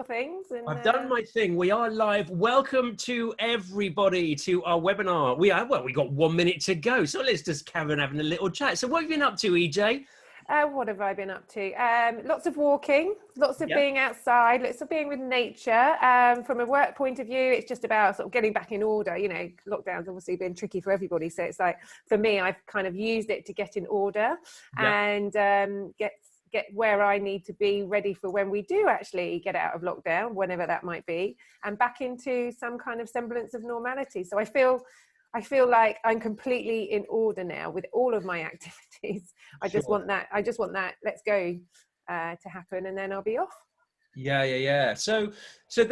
things. And, I've done my thing. We are live. Welcome to everybody to our webinar. We got 1 minute to go, so let's just carry on having a little chat. So what have you been up to, EJ? what have I been up to? Lots of walking, lots of Yeah. being outside, lots of being with nature. From a work point of view, it's just about sort of getting back in order. You know, lockdown's obviously been tricky for everybody. So it's like, for me, I've kind of used it to get in order and get where I need to be ready for when we do actually get out of lockdown, whenever that might be, and back into some kind of semblance of normality. So I feel like I'm completely in order now with all of my activities. I just want that. Let's go to happen, and then I'll be off. Yeah. So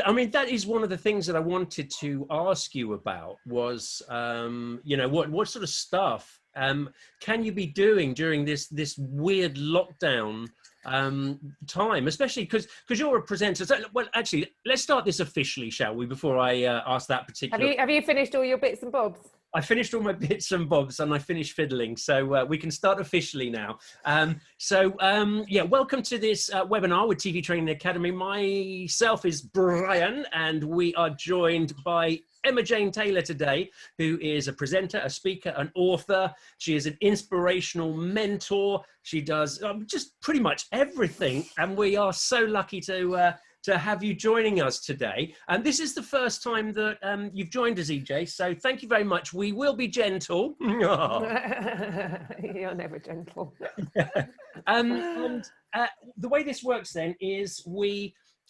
I mean, that is one of the things that I wanted to ask you about was, what sort of stuff can you be doing during this weird lockdown time, especially because you're a presenter. So, well, actually, let's start this officially, shall we? Before I ask that particular. Have you finished all your bits and bobs? I finished all my bits and bobs and I finished fiddling. So we can start officially now. Welcome to this webinar with TV Training Academy. Myself is Brian and we are joined by Emma Jane Taylor today, who is a presenter, a speaker, an author. She is an inspirational mentor. She does just pretty much everything. And we are so lucky to have you joining us today. And this is the first time that you've joined us, EJ. So thank you very much. We will be gentle. You're never gentle. The way this works then is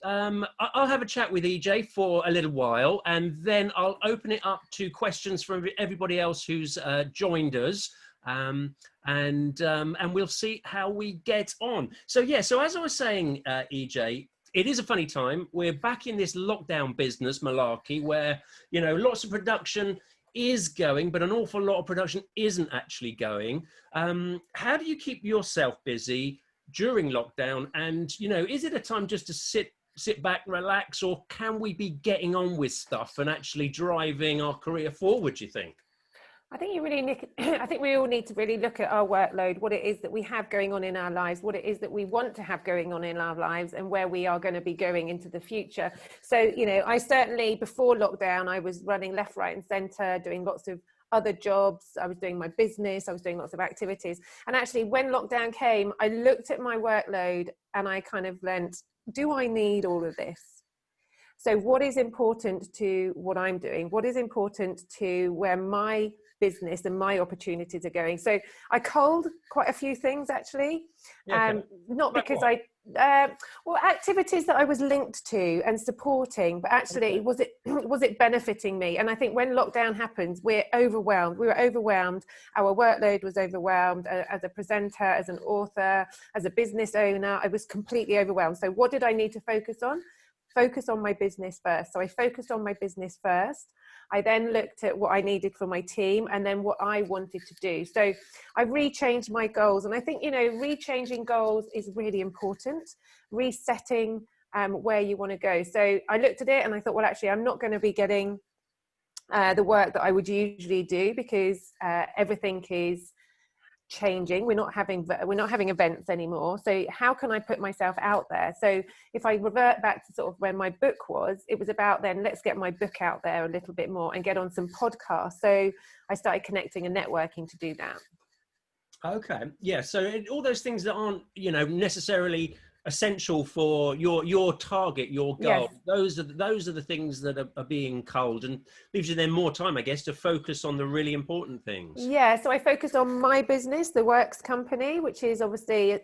I'll have a chat with EJ for a little while, and then I'll open it up to questions from everybody else who's joined us. And we'll see how we get on. So as I was saying, EJ, it is a funny time. We're back in this lockdown business malarkey where, lots of production is going, but an awful lot of production isn't actually going. How do you keep yourself busy during lockdown? And, is it a time just to sit back, relax, or can we be getting on with stuff and actually driving our career forward, do you think? I think we all need to really look at our workload, what it is that we have going on in our lives, what it is that we want to have going on in our lives, and where we are going to be going into the future. So, I certainly, before lockdown, I was running left, right and centre, doing lots of other jobs. I was doing my business. I was doing lots of activities. And actually, when lockdown came, I looked at my workload and I kind of went, do I need all of this? So what is important to what I'm doing? What is important to where my business and my opportunities are going? So I culled quite a few things actually, not because activities that I was linked to and supporting, but actually was it benefiting me? And I think when lockdown happens, we're overwhelmed. We were overwhelmed. Our workload was overwhelmed. As a presenter, as an author, as a business owner, I was completely overwhelmed. So what did I need to focus on? Focus on my business first. So I focused on my business first. I then looked at what I needed for my team and then what I wanted to do. So I rechanged my goals. And I think, rechanging goals is really important. Resetting where you want to go. So I looked at it and I thought, well, actually, I'm not going to be getting the work that I would usually do because everything is changing. We're not having events anymore. So how can I put myself out there? So if I revert back to sort of where my book was, it was about then let's get my book out there a little bit more and get on some podcasts. So I started connecting and networking to do that. Okay. Yeah. So all those things that aren't, necessarily essential for your target, your goal. Yes. Those are the things that are being culled and leaves you then more time, I guess, to focus on the really important things. Yeah, so I focused on my business, the Works Company, which is obviously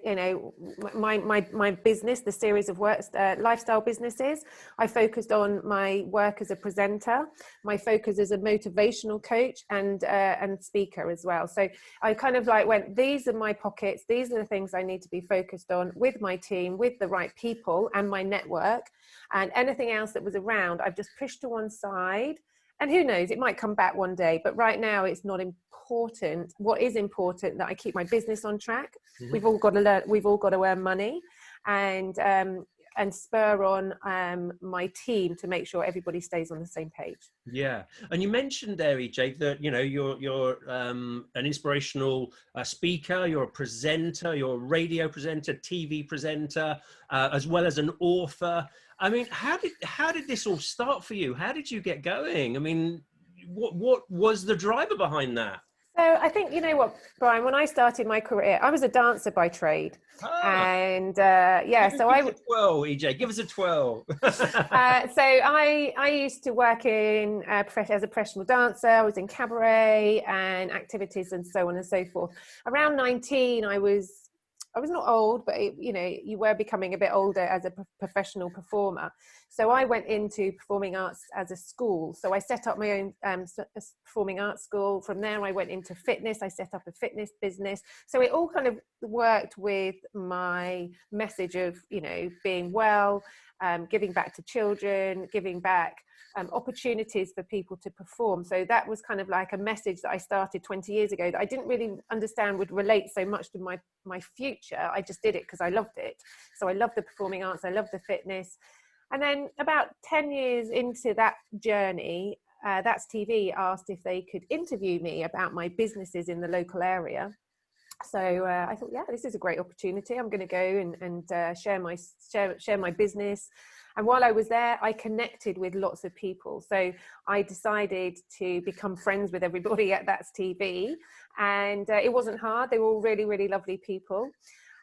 my business, the series of works lifestyle businesses. I focused on my work as a presenter, my focus as a motivational coach and speaker as well. So I kind of went, these are my pockets, these are the things I need to be focused on with my team, with the right people and my network, and anything else that was around I've just pushed to one side, and who knows, it might come back one day, but right now it's not important. What is important, that I keep my business on track. Mm-hmm. We've all got to earn money, and and spur on my team to make sure everybody stays on the same page. Yeah, and you mentioned there, EJ, that you're an inspirational speaker, you're a presenter, you're a radio presenter, TV presenter, as well as an author. I mean, how did this all start for you? How did you get going? I mean, what was the driver behind that? So I think, you know what, Brian, when I started my career, I was a dancer by trade. Ah, And yeah, give so us a 12, EJ, give us a 12. so I used to work in as a professional dancer. I was in cabaret and activities and so on and so forth. Around 19, I was not old, but you were becoming a bit older as a professional performer. So I went into performing arts as a school. So I set up my own performing arts school. From there, I went into fitness. I set up a fitness business. So it all kind of worked with my message of, being well, giving back to children, giving back opportunities for people to perform. So that was kind of like a message that I started 20 years ago that I didn't really understand would relate so much to my future. I just did it because I loved it. So I love the performing arts, I love the fitness. And then about 10 years into that journey, That's TV asked if they could interview me about my businesses in the local area. So I thought, yeah, this is a great opportunity. I'm going to go and share my business. And while I was there, I connected with lots of people. So I decided to become friends with everybody at That's TV. And it wasn't hard. They were all really, really lovely people.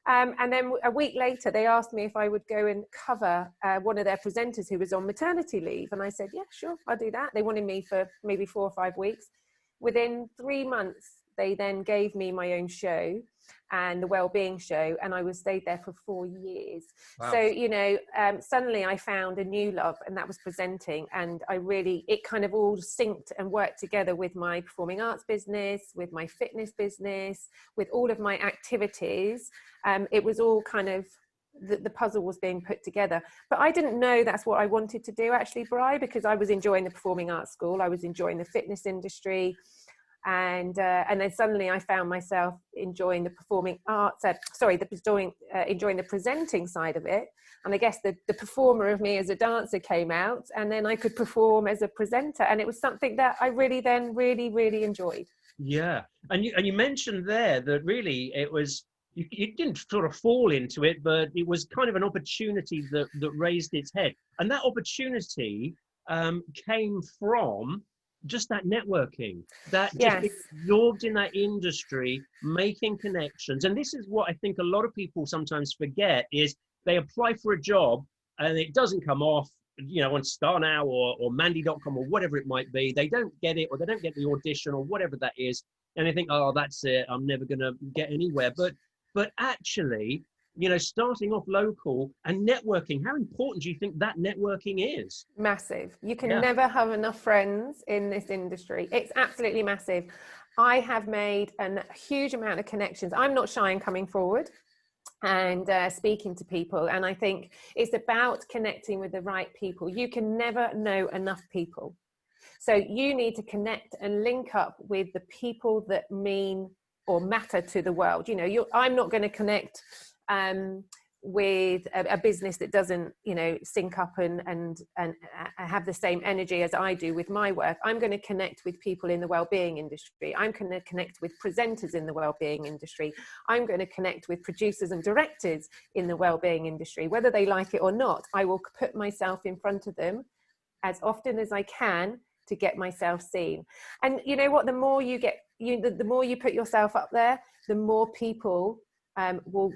And then a week later, they asked me if I would go and cover one of their presenters who was on maternity leave. And I said, yeah, sure, I'll do that. They wanted me for maybe 4 or 5 weeks. Within 3 months, they then gave me my own show and the Wellbeing Show, and I stayed there for 4 years. Wow. So, suddenly I found a new love, and that was presenting. And it kind of all synced and worked together with my performing arts business, with my fitness business, with all of my activities. It was all kind of, the puzzle was being put together. But I didn't know that's what I wanted to do, actually, Bri, because I was enjoying the performing arts school. I was enjoying the fitness industry. And then suddenly I found myself enjoying the performing arts, enjoying the presenting side of it. And I guess the performer of me as a dancer came out, and then I could perform as a presenter. And it was something that I really really enjoyed. Yeah. And you mentioned there that really it was, you didn't sort of fall into it, but it was kind of an opportunity that raised its head. And that opportunity came from just that networking, that just being absorbed in that industry, making connections. And this is what I think a lot of people sometimes forget, is they apply for a job and it doesn't come off, on Star Now or Mandy.com or whatever it might be. They don't get it, or they don't get the audition or whatever that is. And they think, oh, that's it, I'm never going to get anywhere. But actually, starting off local and networking, how important do you think that networking is? Massive. You can never have enough friends in this industry. It's absolutely massive. I have made a huge amount of connections. I'm not shy in coming forward and speaking to people. And I think it's about connecting with the right people. You can never know enough people. So you need to connect and link up with the people that mean or matter to the world. I'm not going to connect with a business that doesn't, sync up and have the same energy as I do with my work. I'm going to connect with people in the wellbeing industry. I'm going to connect with presenters in the wellbeing industry. I'm going to connect with producers and directors in the wellbeing industry. Whether they like it or not, I will put myself in front of them as often as I can to get myself seen. And you know what, the more you get, the more you put yourself up there, the more people will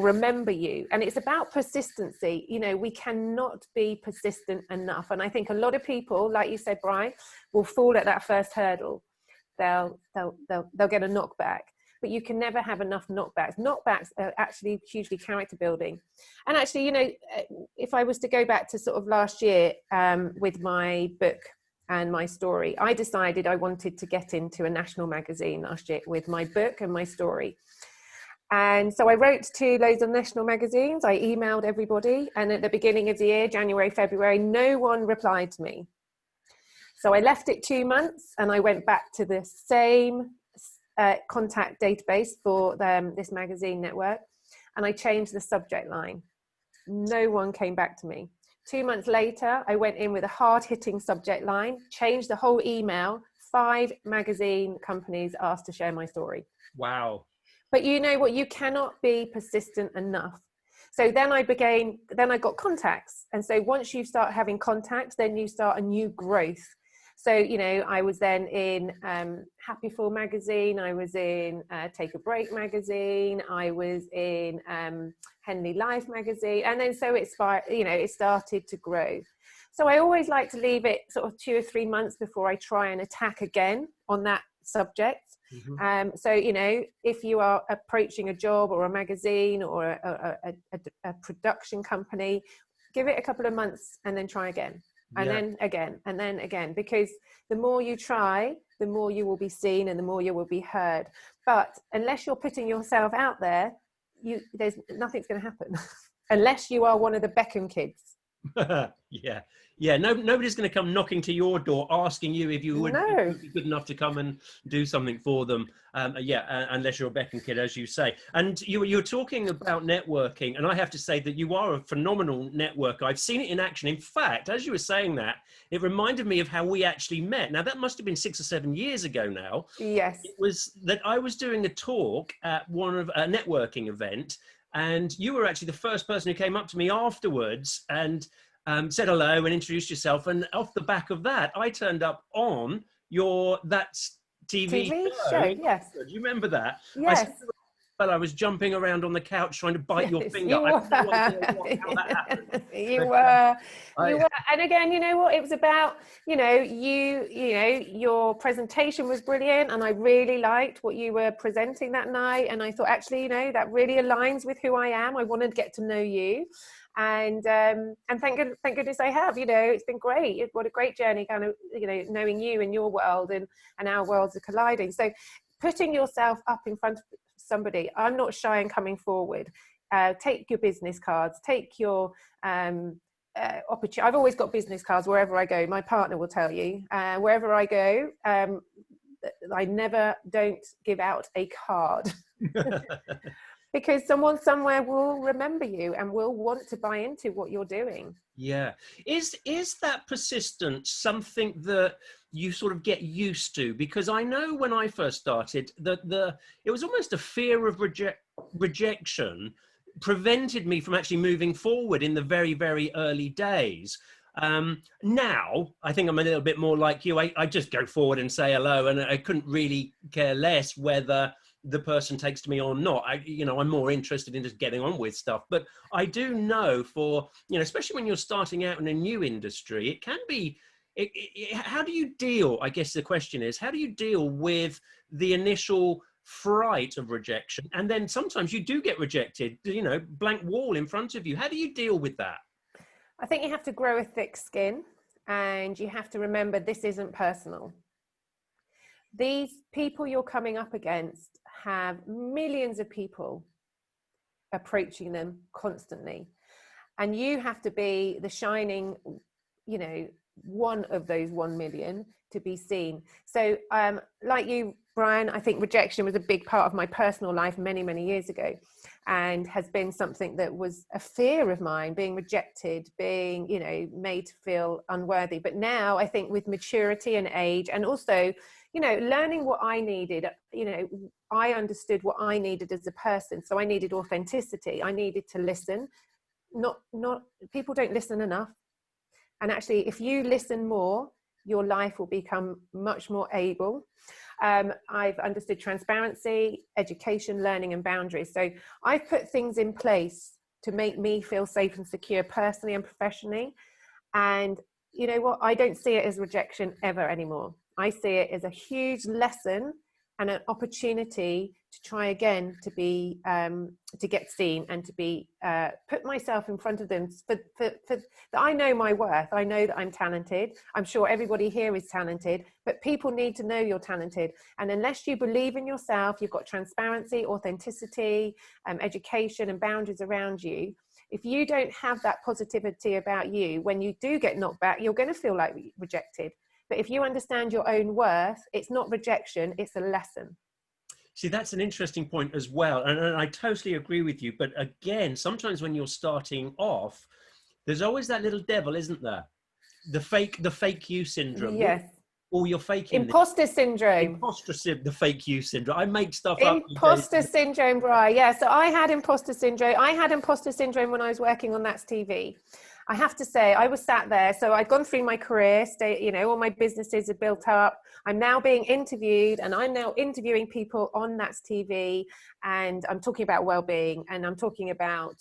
remember you. And it's about persistency. We cannot be persistent enough. And I think a lot of people, like you said, Brian, will fall at that first hurdle. They'll get a knockback. But you can never have enough knockbacks. Knockbacks are actually hugely character building. And actually, if I was to go back to sort of last year with my book and my story, I decided I wanted to get into a national magazine last year with my book and my story. And so I wrote to loads of national magazines. I emailed everybody. And at the beginning of the year, January, February, no one replied to me. So I left it 2 months and I went back to the same contact database for this magazine network. And I changed the subject line. No one came back to me. 2 months later, I went in with a hard-hitting subject line, changed the whole email. 5 magazine companies asked to share my story. Wow. But you know what? You cannot be persistent enough. So then I got contacts. And so once you start having contacts, then you start a new growth. So, you know, I was then in Happy Full magazine. I was in Take a Break magazine. I was in Henley Life magazine. And then so it started to grow. So I always like to leave it sort of 2 or 3 months before I try and attack again on that subject. Mm-hmm. So, you know, if you are approaching a job or a magazine or a production company, give it a couple of months and then try again. And then again, and then again, because the more you try, the more you will be seen and the more you will be heard. But unless you're putting yourself out there, there's nothing's going to happen unless you are one of the Beckham kids. Yeah. No, nobody's going to come knocking to your door asking you if you would be good enough to come and do something for them. Unless you're a Beckham kid, as you say. And you're talking about networking, and I have to say that you are a phenomenal networker. I've seen it in action. In fact, as you were saying that, it reminded me of how we actually met. Now, that must have been 6 or 7 years ago now. Yes. It was that I was doing a talk at a networking event, and you were actually the first person who came up to me afterwards and said hello and introduced yourself. And off the back of that, I turned up on that TV show. Yes. Do you remember that? Yes. I was jumping around on the couch trying to bite your finger. You I have no idea how that happened. You were. And again, you know what? It was about, your presentation was brilliant, and I really liked what you were presenting that night. And I thought, actually, that really aligns with who I am. I wanted to get to know you. And thank goodness I have. It's been great. What a great journey, kind of, knowing you and your world and our worlds are colliding. So putting yourself up in front of somebody, I'm not shy in coming forward. Take your business cards, take your opportunity. I've always got business cards wherever I go. My partner will tell you, wherever I go, I never don't give out a card. Because someone somewhere will remember you and will want to buy into what you're doing. Yeah. Is that persistence something that you sort of get used to? Because I know when I first started, it was almost a fear of rejection prevented me from actually moving forward in the very, very early days. Now, I think I'm a little bit more like you. I just go forward and say hello, and I couldn't really care less whether the person takes to me or not. I'm more interested in just getting on with stuff. But I do know especially when you're starting out in a new industry, it can be, how do you deal, I guess the question is, how do you deal with the initial fright of rejection? And then sometimes you do get rejected, blank wall in front of you. How do you deal with that? I think you have to grow a thick skin, and you have to remember this isn't personal. These people you're coming up against have millions of people approaching them constantly. And you have to be the shining, one of those 1 million to be seen. So like you, Brian, I think rejection was a big part of my personal life many, many years ago, and has been something that was a fear of mine, being rejected, being, made to feel unworthy. But now I think with maturity and age, and also, learning what I needed, I understood what I needed as a person. So I needed authenticity. I needed to listen. Not people don't listen enough. And actually, if you listen more, your life will become much more able. I've understood transparency, education, learning, and boundaries. So I've put things in place to make me feel safe and secure personally and professionally. And you know what? I don't see it as rejection ever anymore. I see it as a huge lesson and an opportunity to try again, to be to get seen and to be put myself in front of them. That I know my worth. I know that I'm talented. I'm sure everybody here is talented, but people need to know you're talented. And unless you believe in yourself, you've got transparency, authenticity, education, and boundaries around you. If you don't have that positivity about you, when you do get knocked back, you're going to feel like rejected. But if you understand your own worth, it's not rejection, it's a lesson. See, that's an interesting point as well. And I totally agree with you. But again, sometimes when you're starting off, there's always that little devil, isn't there? The fake you syndrome. Yes. Or you're faking this. Imposter syndrome. The fake you syndrome. I make stuff up. Imposter syndrome, Brian. Yeah, so I had imposter syndrome. I had imposter syndrome when I was working on That's TV. I have to say, I was sat there. So I'd gone through my career, all my businesses had built up. I'm now being interviewed, and I'm now interviewing people on That's TV, and I'm talking about well-being, and I'm talking about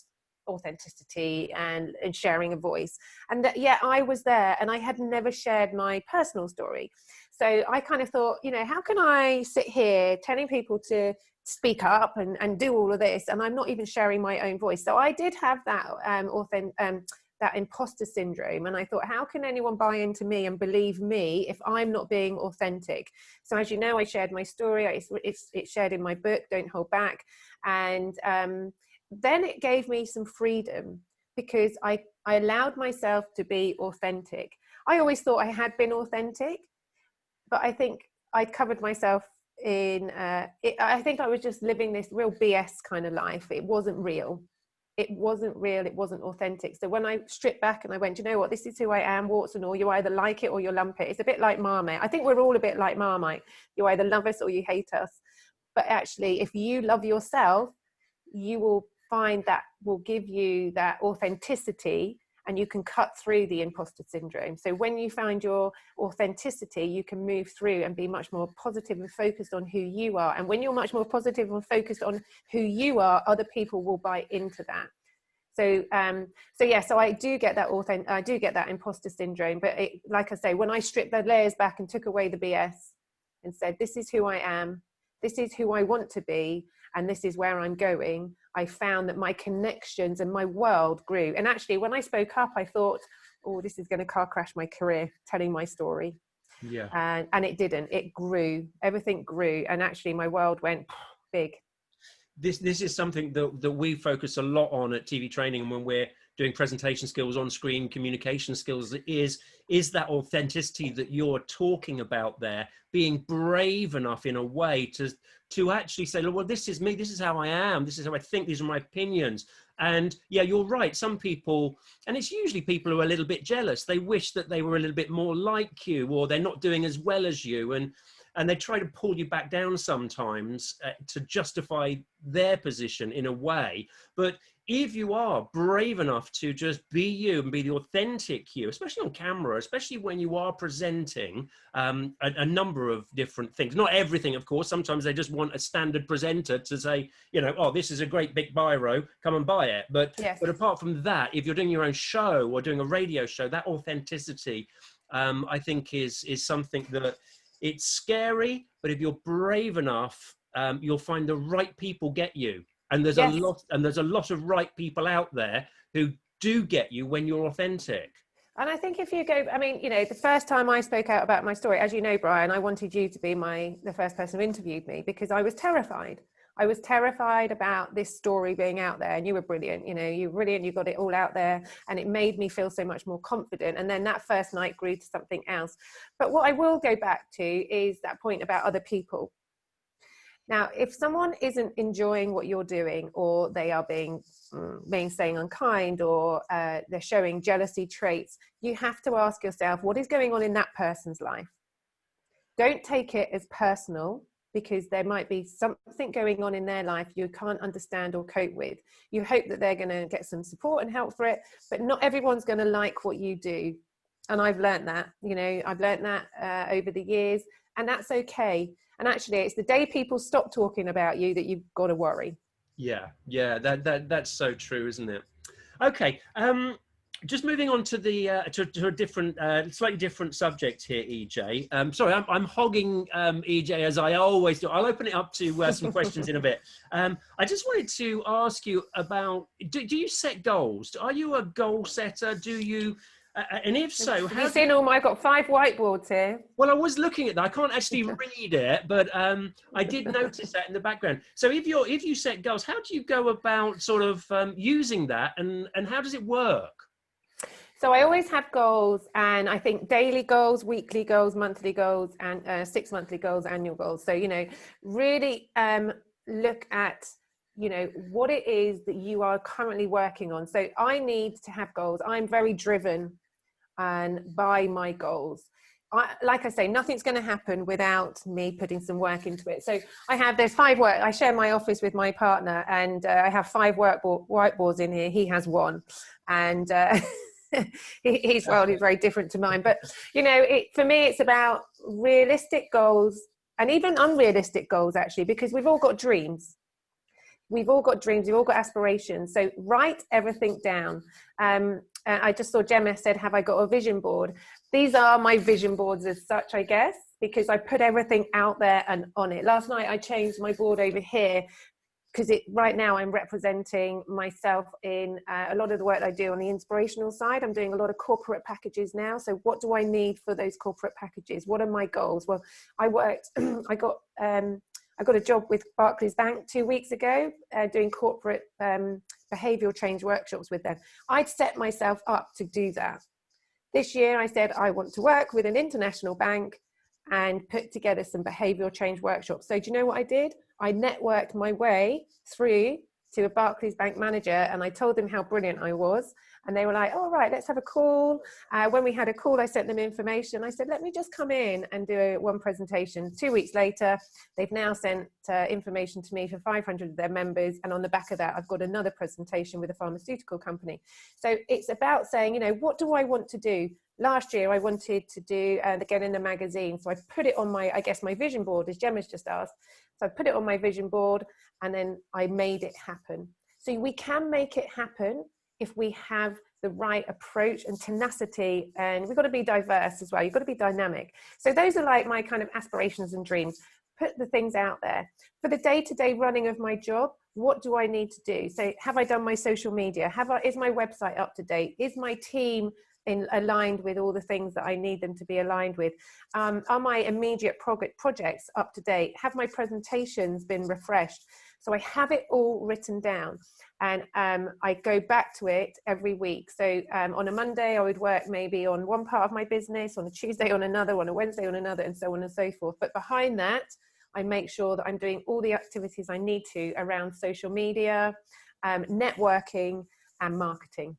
authenticity and sharing a voice. And I was there, and I had never shared my personal story. So I kind of thought, how can I sit here telling people to speak up and do all of this, and I'm not even sharing my own voice? So I did have that that imposter syndrome, and I thought, how can anyone buy into me and believe me if I'm not being authentic? So as you know, I shared my story. It's shared in my book, Don't Hold Back, and then it gave me some freedom, because I allowed myself to be authentic. I always thought I had been authentic, but I think I'd covered myself in I think I was just living this real BS kind of life. It wasn't real. It wasn't real. It wasn't authentic. So when I stripped back and I went, you know what, this is who I am, warts and all. You either like it or you lump it. It's a bit like Marmite. I think we're all a bit like Marmite. You either love us or you hate us. But actually, if you love yourself, you will find that will give you that authenticity, and you can cut through the imposter syndrome. So when you find your authenticity, you can move through and be much more positive and focused on who you are. And when you're much more positive and focused on who you are, other people will buy into that. So I do get that I do get that imposter syndrome. But like I say, when I stripped the layers back and took away the BS and said, this is who I am, this is who I want to be, and this is where I'm going, I found that my connections and my world grew. And actually, when I spoke up, I thought, oh, this is going to car crash my career, telling my story. Yeah. And it didn't. It grew. Everything grew. And actually, my world went big. This is something that we focus a lot on at TV Training, and when we're doing presentation skills, on screen communication skills, is that authenticity that you're talking about there, being brave enough in a way to actually say, well, this is me, this is how I am, this is how I think, these are my opinions. And yeah, you're right, some people, and it's usually people who are a little bit jealous, they wish that they were a little bit more like you, or they're not doing as well as you, and they try to pull you back down sometimes to justify their position in a way. But if you are brave enough to just be you and be the authentic you, especially on camera, especially when you are presenting a number of different things, not everything, of course, sometimes they just want a standard presenter to say, oh, this is a great big biro, come and buy it. But, yes. But apart from that, if you're doing your own show or doing a radio show, that authenticity, I think is something that, it's scary, but if you're brave enough, you'll find the right people get you. And there's a lot of right people out there who do get you when you're authentic. And I think if you go, the first time I spoke out about my story, as you know, Brian, I wanted you to be the first person who interviewed me, because I was terrified. I was terrified about this story being out there, and you were brilliant. You were brilliant. You got it all out there, and it made me feel so much more confident. And then that first night grew to something else. But what I will go back to is that point about other people. Now, if someone isn't enjoying what you're doing, or they are being saying unkind, or they're showing jealousy traits, you have to ask yourself, what is going on in that person's life? Don't take it as personal, because there might be something going on in their life you can't understand or cope with. You hope that they're going to get some support and help for it, but not everyone's going to like what you do. And I've learned that, I've learned that over the years, and that's okay. And actually, it's the day people stop talking about you that you've got to worry. Yeah, that's so true, isn't it? Okay. Just moving on to to a different, slightly different subject here, EJ. Sorry, I'm hogging EJ as I always do. I'll open it up to some questions in a bit. I just wanted to ask you about: do you set goals? Are you a goal setter? Do you? And if so, have you seen I've got 5 whiteboards here. Well, I was looking at that. I can't actually read it, but I did notice that in the background. So if you set goals, how do you go about sort of using that, and how does it work? So I always have goals, and I think daily goals, weekly goals, monthly goals, and 6 monthly goals, annual goals. So, really look at, what it is that you are currently working on. So I need to have goals. I'm very driven and by my goals. Like I say, nothing's going to happen without me putting some work into it. So there's 5 work. I share my office with my partner, and I have 5 whiteboards in here. He has 1, and his world is very different to mine. But for me, it's about realistic goals and even unrealistic goals, actually, because we've all got dreams. We've all got dreams. We've all got aspirations. So write everything down. I just saw Gemma said, have I got a vision board? These are my vision boards as such, I guess, because I put everything out there and on it. Last night I changed my board over here because right now I'm representing myself in a lot of the work I do on the inspirational side. I'm doing a lot of corporate packages now. So what do I need for those corporate packages? What are my goals? Well, I got a job with Barclays Bank 2 weeks ago, doing corporate behavioural change workshops with them. I'd set myself up to do that. This year I said I want to work with an international bank and put together some behavioural change workshops. So do you know what I did? I networked my way through to a Barclays Bank manager, and I told them how brilliant I was. And they were like, all right, let's have a call. When we had a call, I sent them information. I said, let me just come in and do one presentation. 2 weeks later, they've now sent information to me for 500 of their members. And on the back of that, I've got another presentation with a pharmaceutical company. So it's about saying, what do I want to do? Last year, I wanted to do get in a magazine. So I put it on my vision board, as Gemma's just asked. So I put it on my vision board, and then I made it happen. So we can make it happen if we have the right approach and tenacity, and we've got to be diverse as well. You've got to be dynamic. So those are like my kind of aspirations and dreams. Put the things out there. For the day-to-day running of my job, what do I need to do? So have I done my social media? Is my website up to date? Is my team aligned with all the things that I need them to be aligned with? Are my immediate projects up to date? Have my presentations been refreshed? So I have it all written down, and I go back to it every week. So on a Monday, I would work maybe on one part of my business, on a Tuesday on another, on a Wednesday on another, and so on and so forth. But behind that, I make sure that I'm doing all the activities I need to around social media, networking, and marketing.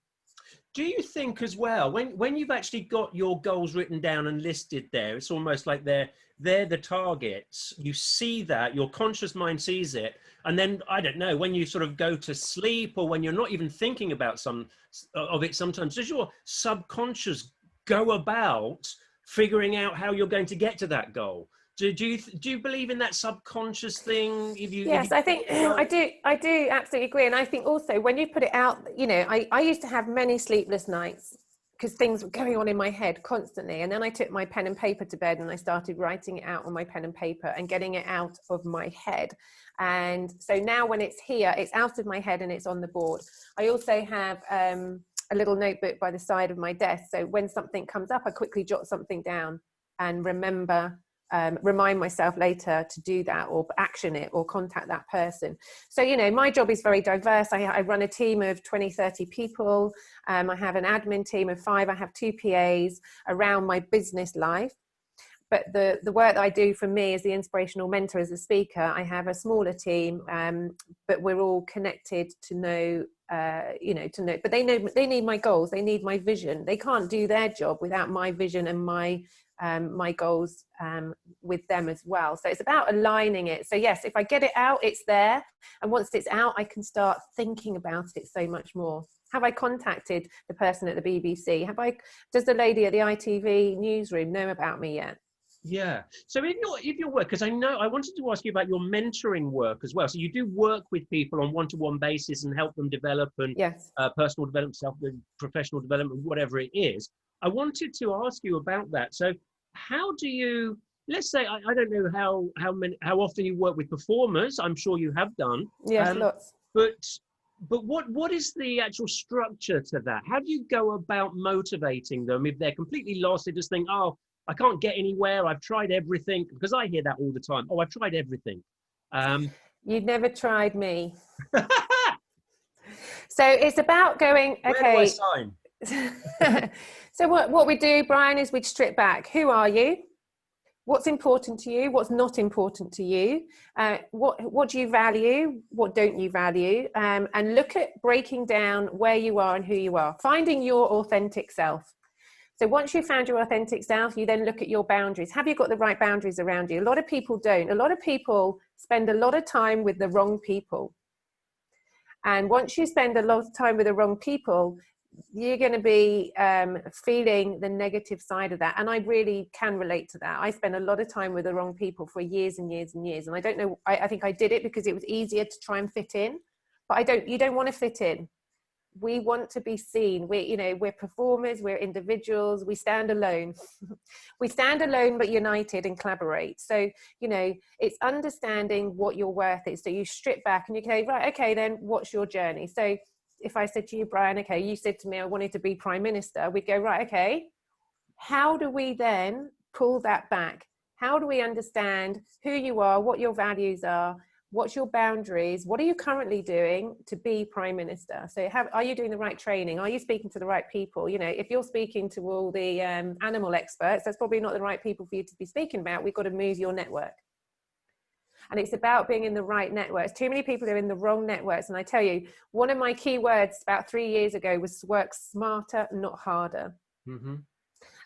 Do you think as well, when you've actually got your goals written down and listed there, it's almost like they're the targets, you see that, your conscious mind sees it, and then, I don't know, when you sort of go to sleep or when you're not even thinking about some of it sometimes, does your subconscious go about figuring out how you're going to get to that goal? Do you believe in that subconscious thing? Yes, I think I do absolutely agree. And I think also when you put it out, I used to have many sleepless nights because things were going on in my head constantly. And then I took my pen and paper to bed and I started writing it out on my pen and paper and getting it out of my head. And so now when it's here, it's out of my head and it's on the board. I also have a little notebook by the side of my desk. So when something comes up, I quickly jot something down and remind myself later to do that or action it or contact that person. So, my job is very diverse. I run a team of 20, 30 people. I have an admin team of 5. I have 2 PAs around my business life. But the work that I do for me as the inspirational mentor, as a speaker, I have a smaller team, but we're all connected to know, but they need my goals. They need my vision. They can't do their job without my vision and my goals with them as well. So it's about aligning it. So yes, if I get it out, it's there. And once it's out, I can start thinking about it so much more. Have I contacted the person at the BBC? Does the lady at the ITV newsroom know about me yet? Yeah. So if your work, because I wanted to ask you about your mentoring work as well. So you do work with people on one-to-one basis and help them develop and yes. Personal development, professional development, whatever it is. I wanted to ask you about that. So how do you, let's say, I don't know how often you work with performers. I'm sure you have done. Yes, lots. But what is the actual structure to that? How do you go about motivating them if they're completely lost? They just think, oh, I can't get anywhere. I've tried everything, because I hear that all the time. Oh, I've tried everything. You've never tried me. So it's about going, okay. Where do I sign? So what we do, Brian, is we'd strip back. Who are you? What's important to you? What's not important to you? What do you value? What don't you value? And look at breaking down where you are and who you are, finding your authentic self. So once you've found your authentic self, you then look at your boundaries. Have you got the right boundaries around you? A lot of people don't. A lot of people spend a lot of time with the wrong people. And once you spend a lot of time with the wrong people, you're going to be feeling the negative side of that. And I really can relate to that. I spent a lot of time with the wrong people for years and years and years. And I don't know, I think I did it because it was easier to try and fit in. But you don't want to fit in. We want to be seen. We're performers, we're individuals, we stand alone. We stand alone but united and collaborate. So it's understanding what your worth is. So you strip back and you say, right, okay, then what's your journey? So if I said to you, Brian, okay, you said to me I wanted to be Prime Minister, we'd go, right, okay, how do we then pull that back? How do we understand who you are, what your values are? What's your boundaries? What are you currently doing to be Prime Minister? So are you doing the right training? Are you speaking to the right people? If you're speaking to all the animal experts, that's probably not the right people for you to be speaking about. We've got to move your network. And it's about being in the right networks. Too many people are in the wrong networks. And I tell you, one of my key words about 3 years ago was work smarter, not harder. Mm-hmm.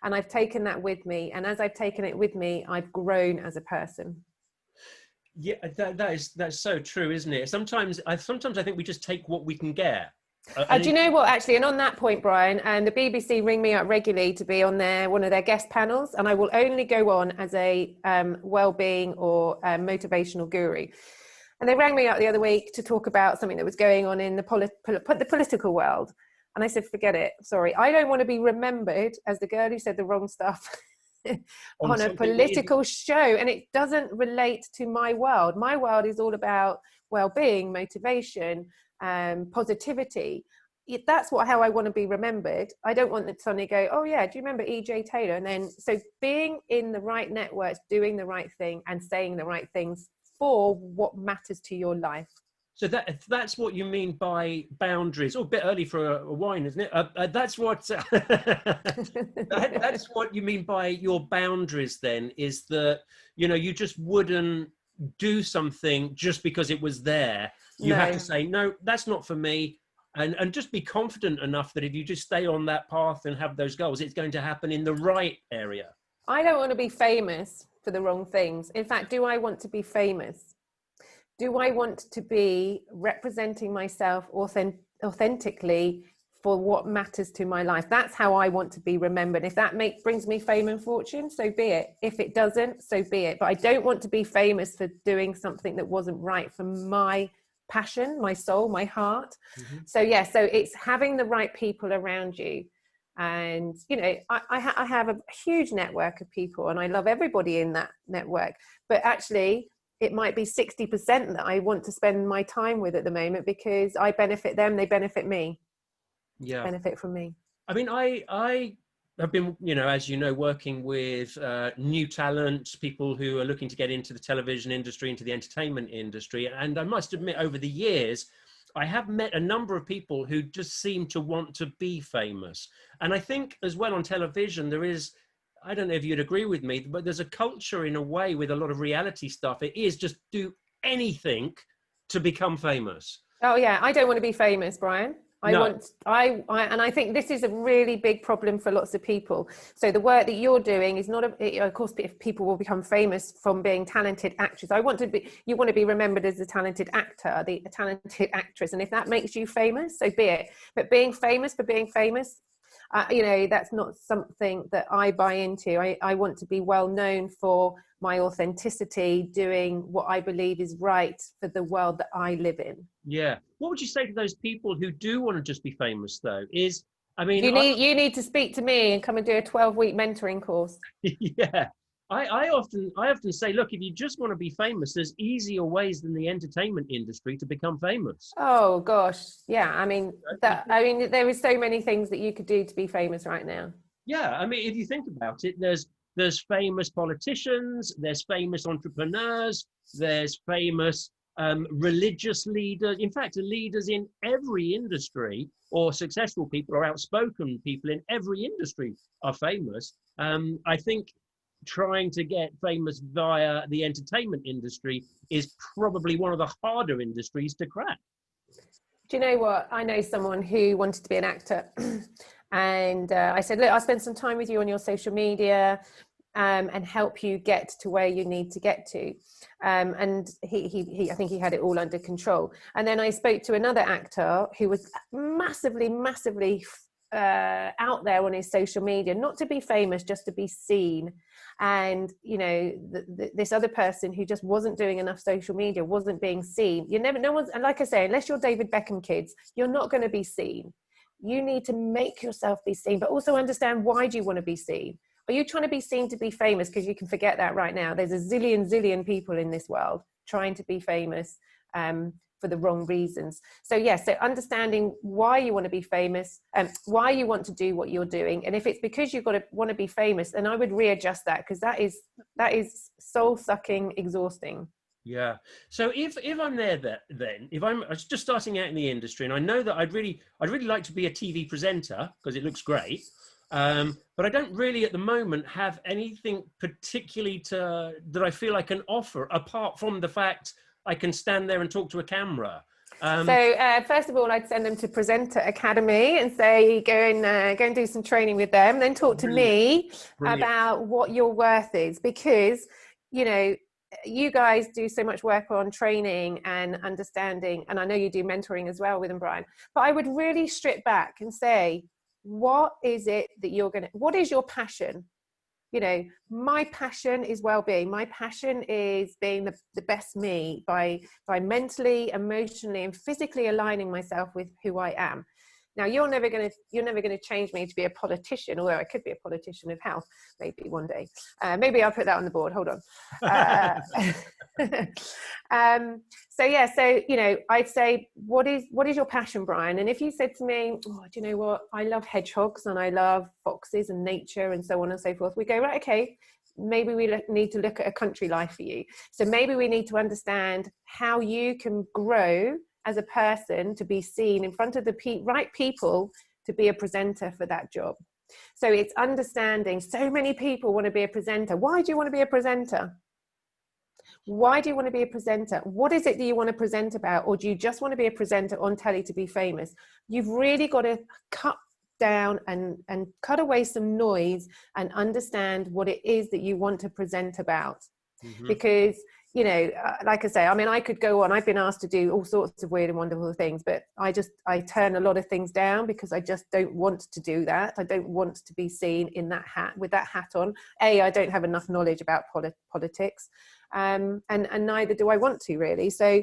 And I've taken that with me. And as I've taken it with me, I've grown as a person. Yeah, that's so true, isn't it? Sometimes I think we just take what we can get. Do you know what, actually, and on that point, Brian, and the BBC ring me up regularly to be on one of their guest panels, and I will only go on as a well-being or motivational guru. And they rang me up the other week to talk about something that was going on in the political world. And I said, forget it. Sorry, I don't want to be remembered as the girl who said the wrong stuff on a political show. And it doesn't relate to my world. My world is all about well-being, motivation, positivity. That's how I want to be remembered. I don't want to suddenly go, oh yeah, do you remember EJ Taylor? And then, so being in the right networks, doing the right thing and saying the right things for what matters to your life. So that's what you mean by boundaries. Oh, a bit early for a wine, isn't it? That's what that's what you mean by your boundaries. Then is that you just wouldn't do something just because it was there. You have to say, no, that's not for me, and just be confident enough that if you just stay on that path and have those goals, it's going to happen in the right area. I don't want to be famous for the wrong things. In fact, do I want to be famous? Do I want to be representing myself authentically for what matters to my life? That's how I want to be remembered. If that brings me fame and fortune, so be it. If it doesn't, so be it. But I don't want to be famous for doing something that wasn't right for my passion, my soul, my heart. Mm-hmm. So it's having the right people around you. And, I have a huge network of people and I love everybody in that network. But actually, it might be 60% that I want to spend my time with at the moment because I benefit them, they benefit me. Yeah. Benefit from me. I mean, I have been, as you know, working with new talent, people who are looking to get into the television industry, into the entertainment industry. And I must admit, over the years, I have met a number of people who just seem to want to be famous. And I think as well on television, there is, I don't know if you'd agree with me, but there's a culture in a way with a lot of reality stuff. It is just do anything to become famous. Oh yeah, I don't want to be famous, Brian. And I think this is a really big problem for lots of people. So the work that you're doing is not, of course, if people will become famous from being talented actors. You want to be remembered as a talented actor, a talented actress. And if that makes you famous, so be it. But being famous for being famous, that's not something that I buy into. I want to be well known for my authenticity, doing what I believe is right for the world that I live in. Yeah. What would you say to those people who do want to just be famous, though? You need to speak to me and come and do a 12-week mentoring course. Yeah. I often say, look, if you just want to be famous, there's easier ways than the entertainment industry to become famous. Oh gosh, yeah. I mean, there is so many things that you could do to be famous right now. Yeah, I mean, if you think about it, there's famous politicians, there's famous entrepreneurs, there's famous religious leaders, in fact, leaders in every industry, or successful people or outspoken people in every industry are famous. I think trying to get famous via the entertainment industry is probably one of the harder industries to crack. Do you know what? I know someone who wanted to be an actor. And I said, look, I'll spend some time with you on your social media and help you get to where you need to get to. And he, I think he had it all under control. And then I spoke to another actor who was massively out there on his social media, not to be famous, just to be seen. And you know, this other person who just wasn't doing enough social media, wasn't being seen. No one's, and like I say, unless you're David Beckham, kids, you're not going to be seen. You need to make yourself be seen, but also understand, why do you want to be seen? Are you trying to be seen to be famous? Because you can forget that right now. There's a zillion people in this world trying to be famous for the wrong reasons. So yes, so understanding why you want to be famous and why you want to do what you're doing. And if it's because you've got to want to be famous, then I would readjust that, because that is soul sucking, exhausting. Yeah. So if I'm there, then if I'm just starting out in the industry, and I know that I'd really like to be a TV presenter because it looks great, but I don't really at the moment have anything particularly that I feel I can offer, apart from the fact I can stand there and talk to a camera. So first of all, I'd send them to Presenter Academy and say, go and do some training with them, then talk to me about what your worth is, because you know, you guys do so much work on training and understanding, and I know you do mentoring as well with them, Brian, but I would really strip back and say, what is it that what is your passion? You know, my passion is well-being. My passion is being the best me by mentally, emotionally, and physically aligning myself with who I am. Now, you're never going to change me to be a politician, although I could be a politician of health, maybe one day. Maybe I'll put that on the board. Hold on. So yeah, so you know, I'd say, what is your passion, Brian? And if you said to me, oh, do you know what? I love hedgehogs and I love foxes and nature and so on and so forth. We go, right, okay. Maybe we need to look at a country life for you. So maybe we need to understand how you can grow as a person to be seen in front of the right people to be a presenter for that job. So it's understanding, so many people want to be a presenter. Why do you want to be a presenter? Why do you want to be a presenter? What is it that you want to present about? Or do you just want to be a presenter on telly to be famous? You've really got to cut down and cut away some noise and understand what it is that you want to present about. Mm-hmm. Because you know, like I say, I mean, I could go on. I've been asked to do all sorts of weird and wonderful things, but I turn a lot of things down because I just don't want to do that. I don't want to be seen in that hat, with that hat on. I don't have enough knowledge about politics, and neither do I want to, really. So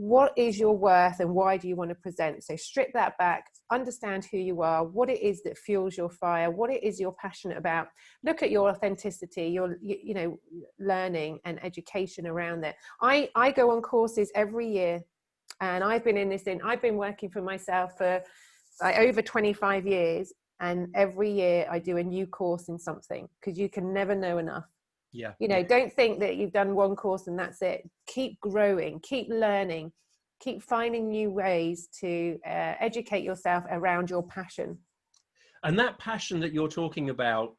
what is your worth and why do you want to present? So strip that back, understand who you are, what it is that fuels your fire, what it is you're passionate about. Look at your authenticity, your learning and education around that. I go on courses every year, and I've been working for myself for over 25 years, and every year I do a new course in something, because you can never know enough. Yeah. You know, don't think that you've done one course and that's it. Keep growing, keep learning, keep finding new ways to educate yourself around your passion. And that passion that you're talking about,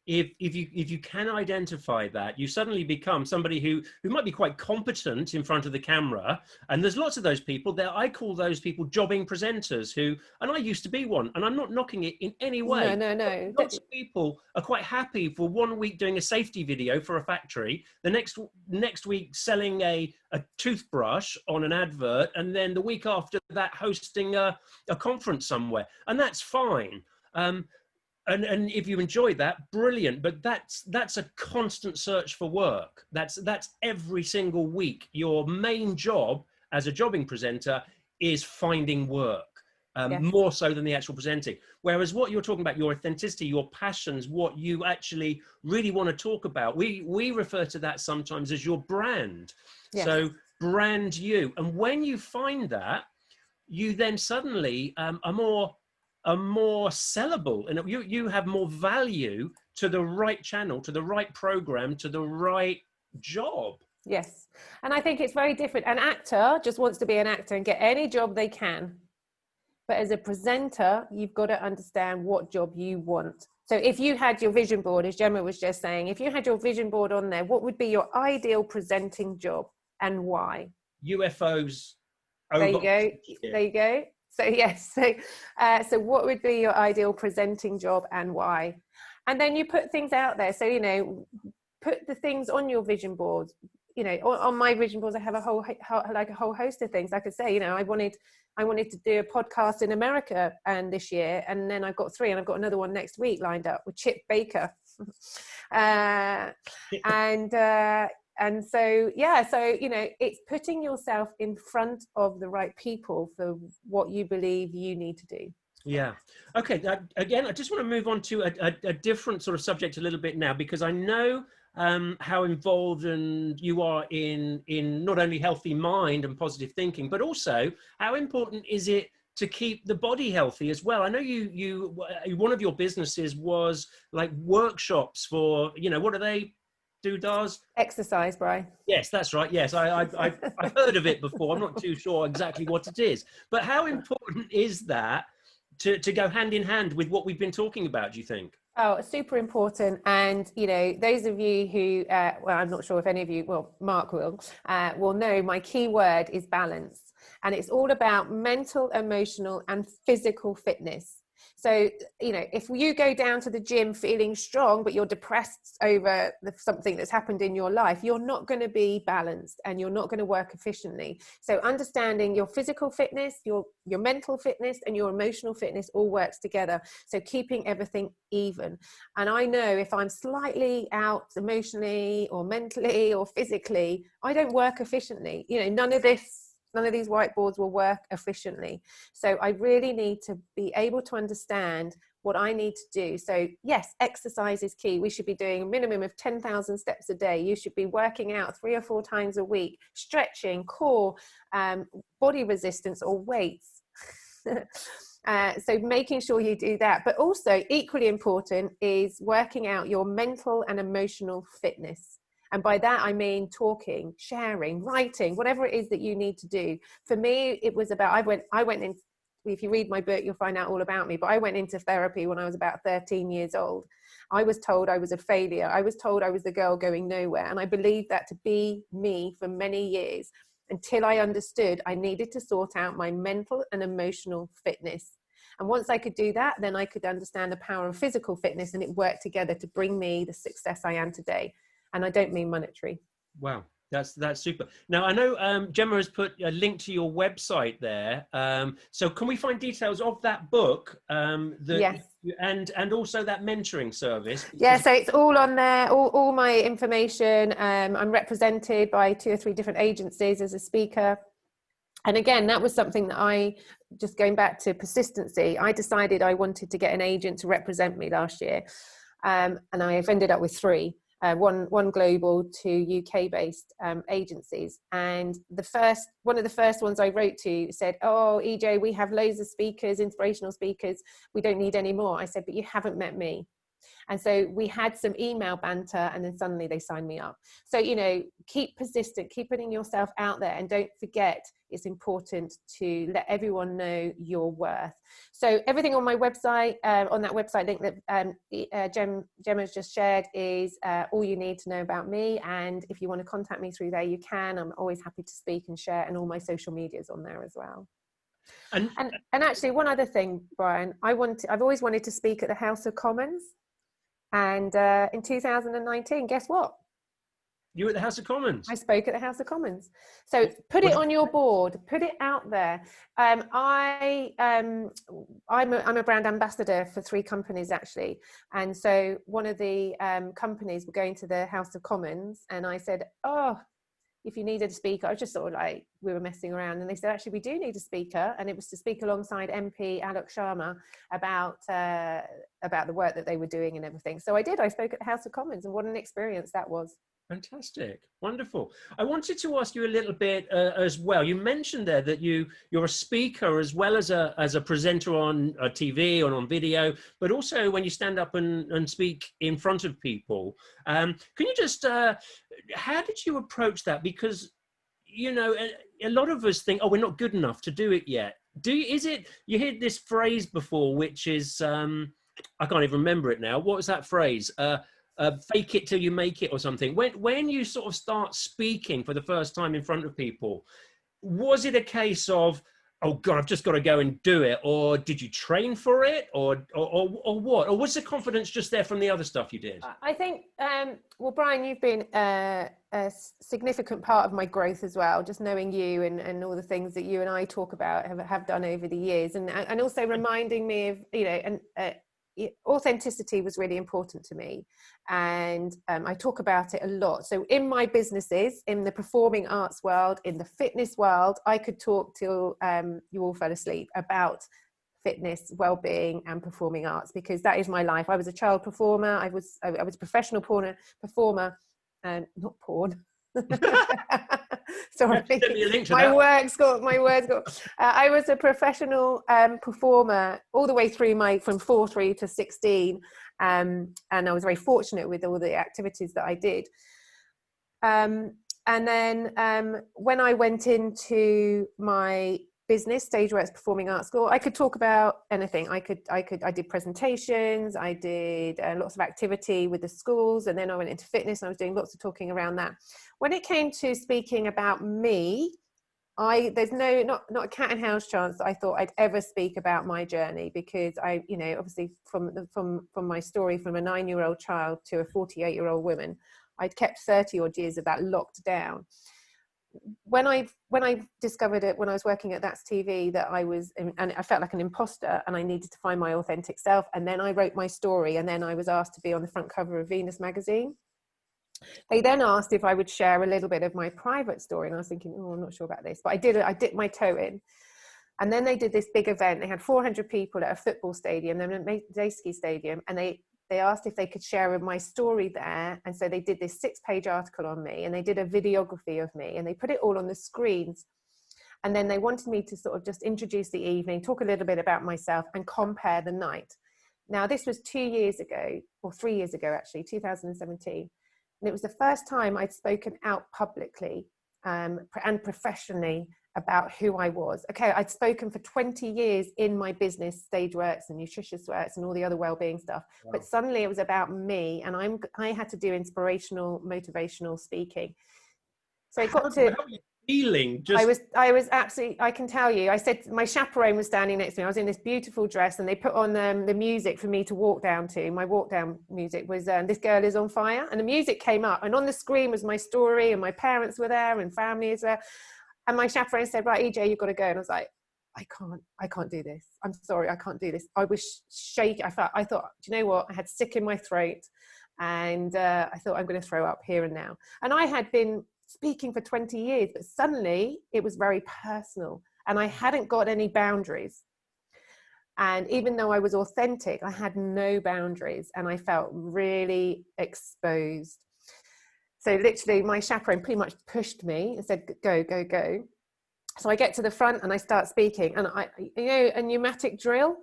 if you can identify that, you suddenly become somebody who might be quite competent in front of the camera. And there's lots of those people there. I call those people jobbing presenters and I used to be one, and I'm not knocking it in any way. No. Lots of people are quite happy for 1 week doing a safety video for a factory, the next week selling a toothbrush on an advert, and then the week after that hosting a conference somewhere. And that's fine. And if you enjoy that, brilliant. But that's a constant search for work. That's every single week. Your main job as a jobbing presenter is finding work, yes. More so than the actual presenting. Whereas what you're talking about, your authenticity, your passions, what you actually really want to talk about, we refer to that sometimes as your brand. Yes. So brand you. And when you find that, you then suddenly are more sellable, and you have more value to the right channel, to the right program, to the right job. Yes. And I think it's very different. An actor just wants to be an actor and get any job they can. But as a presenter, you've got to understand what job you want. So if you had your vision board, as Gemma was just saying, if you had your vision board on there, what would be your ideal presenting job and why? UFOs There over you go. Oxfordshire. There you go. So yes. So what would be your ideal presenting job and why? And then you put things out there. So, you know, put the things on your vision board. You know, on my vision boards, I have a whole host of things. I could say, you know, I wanted to do a podcast in America and this year, and then I've got 3, and I've got another one next week lined up with Chip Baker. And so, yeah, so, you know, it's putting yourself in front of the right people for what you believe you need to do. Yeah. Okay. Again, I just want to move on to a different sort of subject a little bit now, because I know how involved and you are in not only healthy mind and positive thinking, but also how important is it to keep the body healthy as well. I know you one of your businesses was like workshops for, you know, what do they do, Dars? Exercise, Brian. Yes, that's right. Yes, I've heard of it before. I'm not too sure exactly what it is, but how important is that to go hand in hand with what we've been talking about, do you think? Oh, super important. And, you know, those of you who, well, I'm not sure if any of you, well, Mark will know my key word is balance. And it's all about mental, emotional, and physical fitness. So, you know, if you go down to the gym feeling strong, but you're depressed over something that's happened in your life, you're not going to be balanced and you're not going to work efficiently. So understanding your physical fitness, your mental fitness, and your emotional fitness all works together. So keeping everything even. And I know if I'm slightly out emotionally or mentally or physically, I don't work efficiently. You know, none of these whiteboards will work efficiently. So I really need to be able to understand what I need to do. So yes, exercise is key. We should be doing a minimum of 10,000 steps a day. You should be working out 3 or 4 times a week, stretching, core, body resistance or weights. So making sure you do that. But also equally important is working out your mental and emotional fitness. And by that, I mean talking, sharing, writing, whatever it is that you need to do. For me, it was about, I went in, if you read my book, you'll find out all about me, but I went into therapy when I was about 13 years old. I was told I was a failure. I was told I was the girl going nowhere. And I believed that to be me for many years, until I understood I needed to sort out my mental and emotional fitness. And once I could do that, then I could understand the power of physical fitness, and it worked together to bring me the success I am today. And I don't mean monetary. Wow, that's super. Now I know Gemma has put a link to your website there. So can we find details of that book? Yes. And also that mentoring service? Yeah, so it's all on there, all my information. I'm represented by 2 or 3 different agencies as a speaker. And again, that was something that I, just going back to persistency, I decided I wanted to get an agent to represent me last year. And I've ended up with 3. One global, 2 UK based agencies. And one of the first ones I wrote to said, "Oh, EJ, we have loads of speakers, inspirational speakers. We don't need any more." I said, "But you haven't met me." And so we had some email banter, and then suddenly they signed me up. So, you know, keep persistent, keep putting yourself out there, and don't forget it's important to let everyone know your worth. So everything on my website, on that website link that Gemma's just shared, is all you need to know about me. And if you want to contact me through there, you can. I'm always happy to speak and share, and all my social medias on there as well. And actually, one other thing, Brian, I've always wanted to speak at the House of Commons. And in 2019, guess what? You were at the House of Commons. I spoke at the House of Commons. So put it on your board, put it out there. I'm a brand ambassador for 3 companies actually. And so one of the companies were going to the House of Commons, and I said, "Oh, if you needed a speaker," I was just sort of like, we were messing around, and they said, "Actually, we do need a speaker," and it was to speak alongside MP Alok Sharma about the work that they were doing and everything. So I did. I spoke at the House of Commons, and what an experience that was. Fantastic, wonderful. I wanted to ask you a little bit as well. You mentioned there that you're a speaker as well as a presenter on TV and on video, but also when you stand up and speak in front of people. Can you just how did you approach that? Because you know a lot of us think, oh, we're not good enough to do it yet. Is it you heard this phrase before, which is I can't even remember it now. What was that phrase? Fake it till you make it or something. When you sort of start speaking for the first time in front of people, was it a case of, oh God, I've just got to go and do it? Or did you train for it? Or what? Or was the confidence just there from the other stuff you did? I think, well, Brian, you've been a significant part of my growth as well, just knowing you and all the things that you and I talk about have done over the years, and also reminding me of, you know, and authenticity was really important to me, and I talk about it a lot. So in my businesses, in the performing arts world, in the fitness world, I could talk till you all fell asleep about fitness, well-being and performing arts, because that is my life. I was a child performer. I was a professional performer, and not porn. Sorry, my words got. I was a professional performer all the way through from 4-3 to 16, and I was very fortunate with all the activities that I did. And then when I went into my business, StageWorks Performing Arts School, I could talk about anything. I did presentations, I did lots of activity with the schools, and then I went into fitness and I was doing lots of talking around that. When it came to speaking about me, there's not a cat and house chance that I thought I'd ever speak about my journey, because I, you know, obviously from my story, from a 9-year-old child to a 48-year-old woman, I'd kept 30 odd years of that locked down. When I discovered it, when I was working at That's TV, that and I felt like an imposter and I needed to find my authentic self. And then I wrote my story, and then I was asked to be on the front cover of Venus magazine. They then asked if I would share a little bit of my private story. And I was thinking, oh, I'm not sure about this, but I dipped my toe in. And then they did this big event. They had 400 people at a football stadium, then at Madejski Stadium, and they asked if they could share my story there. And so they did this 6-page article on me, and they did a videography of me, and they put it all on the screens. And then they wanted me to sort of just introduce the evening, talk a little bit about myself, and compare the night. Now, this was 2 years ago, or 3 years ago, actually, 2017. And it was the first time I'd spoken out publicly and professionally about who I was. Okay, I'd spoken for 20 years in my business, StageWorks and Nutritious Works and all the other wellbeing stuff. Wow. But suddenly it was about me, and I had to do inspirational, motivational speaking. So it got to... How were you feeling? I was absolutely, I can tell you, I said, my chaperone was standing next to me. I was in this beautiful dress, and they put on the music for me to walk down to. My walk down music was This Girl Is on Fire. And the music came up, and on the screen was my story, and my parents were there, and family is there. And my chaperone said, right, EJ, you've got to go. And I was like, I can't do this. I'm sorry, I can't do this. I was shaking. I thought, do you know what? I had sick in my throat, and I thought, I'm going to throw up here and now. And I had been speaking for 20 years, but suddenly it was very personal, and I hadn't got any boundaries. And even though I was authentic, I had no boundaries, and I felt really exposed. So literally my chaperone pretty much pushed me and said, go, go, go. So I get to the front and I start speaking, and a pneumatic drill.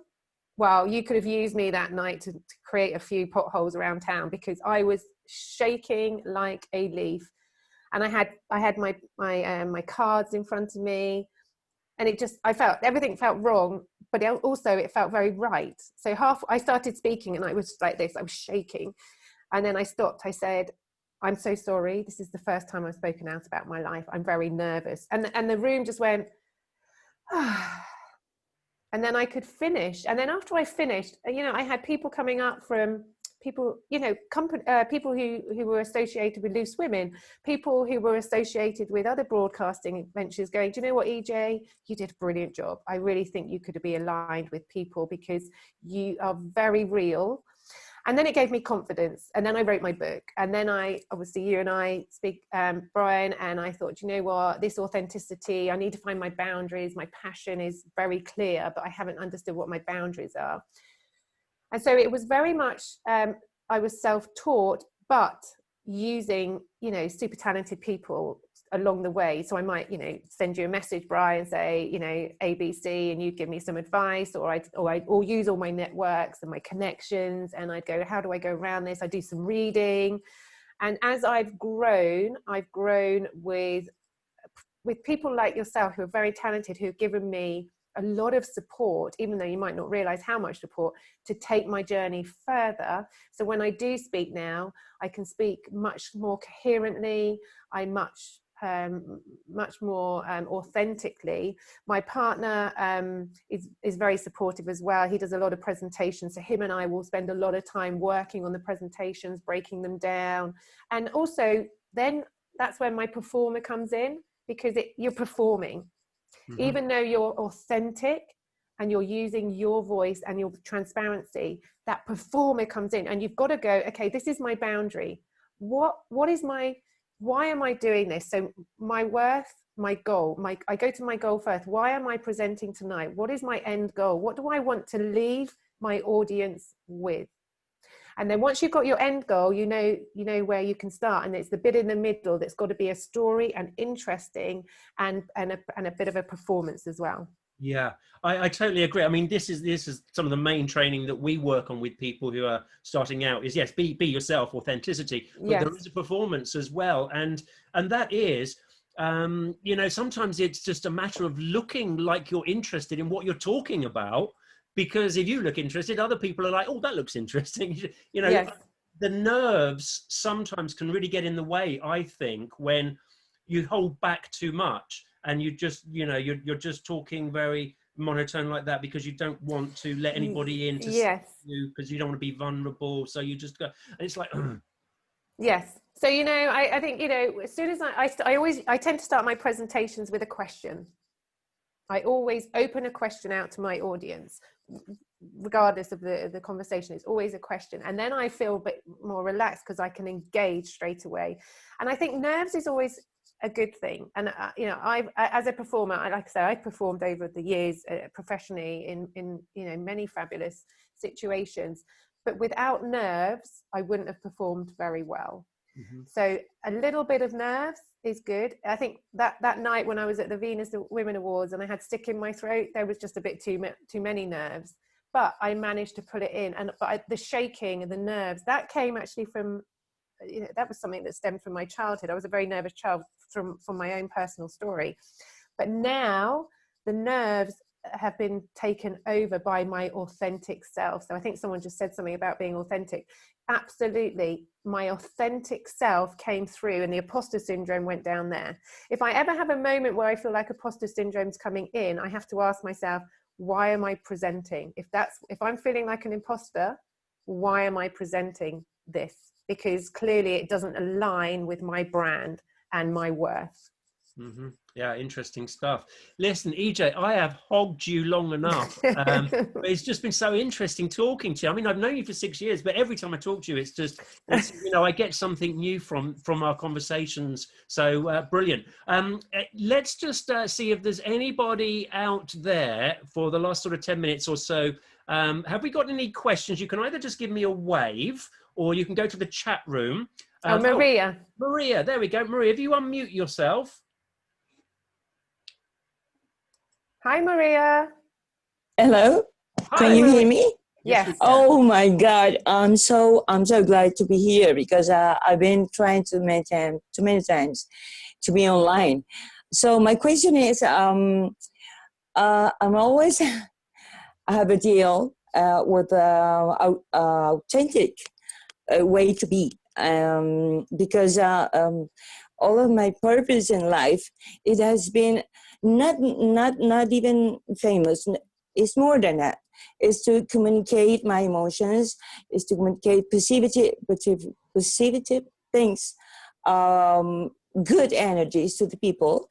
Well, you could have used me that night to create a few potholes around town, because I was shaking like a leaf. And I had my cards in front of me, and everything felt wrong, but it felt very right. So I started speaking, and I was like this, I was shaking. And then I stopped. I said, I'm so sorry. This is the first time I've spoken out about my life. I'm very nervous. And the room just went, ah. And then I could finish. And then after I finished, I had people coming up from people, people who were associated with Loose Women, people who were associated with other broadcasting ventures going, do you know what, EJ, you did a brilliant job. I really think you could be aligned with people because you are very real. And then it gave me confidence. And then I wrote my book. And then obviously you and I speak, Brian, and I thought, you know what, this authenticity, I need to find my boundaries. My passion is very clear, but I haven't understood what my boundaries are. And so it was very much, I was self-taught, but using, you know, super talented people along the way. So I might, you know, send you a message, Brian, and say, you know, ABC, and you give me some advice, or I'd use all my networks and my connections, and I'd go, how do I go around this? I do some reading. And as I've grown with people like yourself who are very talented, who've given me a lot of support, even though you might not realize how much support, to take my journey further. So when I do speak now, I can speak much more coherently. I much more authentically. My partner is very supportive as well. He does a lot of presentations, so him and I will spend a lot of time working on the presentations, breaking them down. And also then that's when my performer comes in, because you're performing. Even though you're authentic and you're using your voice and your transparency, that performer comes in, and you've got to go, okay, this is my boundary. Why am I doing this? So my worth, my goal, I go to my goal first. Why am I presenting tonight? What is my end goal? What do I want to leave my audience with? And then once you've got your end goal, you know where you can start. And it's the bit in the middle that's got to be a story and interesting, and a bit of a performance as well. Yeah, I totally agree. I mean, this is some of the main training that we work on with people who are starting out is, yes, be yourself, authenticity, but yes, there is a performance as well. And that is, you know, sometimes it's just a matter of looking like you're interested in what you're talking about. Because if you look interested, other people are like, oh, that looks interesting. You know, yes, the nerves sometimes can really get in the way, I think, when you hold back too much and you just, you know, you're just talking very monotone like that because you don't want to let anybody in to see you, because you don't want to be vulnerable. So you just go, and it's like, yes. So, you know, I think, you know, as soon as I tend to start my presentations with a question. I always open a question out to my audience, regardless of the conversation. It's always a question, and then I feel a bit more relaxed because I can engage straight away. And I think nerves is always a good thing. And you know, as a performer, like I say, I performed over the years professionally in you know, many fabulous situations, but without nerves I wouldn't have performed very well. So a little bit of nerves is good. I think that night when I was at the Venus Women Awards and I had stick in my throat, there was just a bit too many nerves, but I managed to put it in. And the shaking and the nerves, that came actually from, you know, that was something that stemmed from my childhood. I was a very nervous child from my own personal story. But now the nerves have been taken over by my authentic self. So I think someone just said something about being authentic. Absolutely, my authentic self came through, and the imposter syndrome went down there. If I ever have a moment where I feel like imposter syndrome's coming in, I have to ask myself, why am I presenting? If I'm feeling like an imposter, why am I presenting this? Because clearly it doesn't align with my brand and my worth. Yeah, interesting stuff. Listen, EJ, I have hogged you long enough. But it's just been so interesting talking to you. I mean, I've known you for 6 years, but every time I talk to you, it's you know, I get something new from our conversations. So brilliant. Let's just see if there's anybody out there for the last sort of 10 minutes or so. Have we got any questions? You can either just give me a wave, or you can go to the chat room. Maria. Maria, there we go. Maria, if you unmute yourself. Hi, Maria. Hello. Hi. Can you hear me? Yes. Oh my God, I'm so glad to be here, because I've been trying to maintain too many times to be online. So my question is, I'm always I have a deal with authentic way to be, because all of my purpose in life, it has been not even famous. It's more than that. It's to communicate my emotions. It's to communicate positive things, good energies to the people.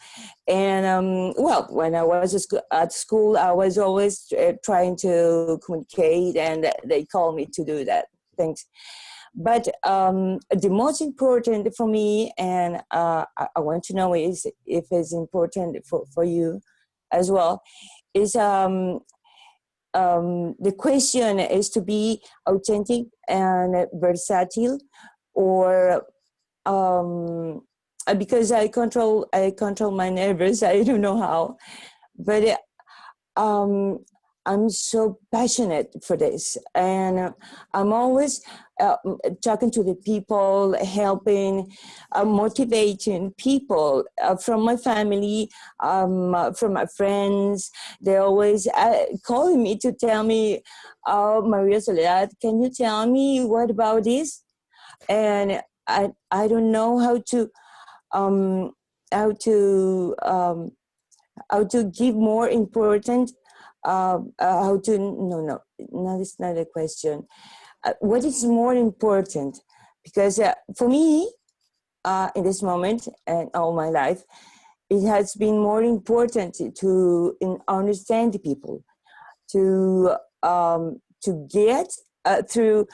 And well, when I was at school, I was always trying to communicate, and they called me to do that things. But the most important for me, and I want to know is if it's important for you as well, is the question is to be authentic and versatile, or because I control my nerves. I don't know how, but I'm so passionate for this, and I'm always talking to the people, helping, motivating people from my family, from my friends. They always calling me to tell me, "Oh, Maria Soledad, can you tell me what about this?" And I don't know how to how to how to give more important how to no, it's not a question. What is more important? Because for me, in this moment and all my life, it has been more important to understand the people, to get through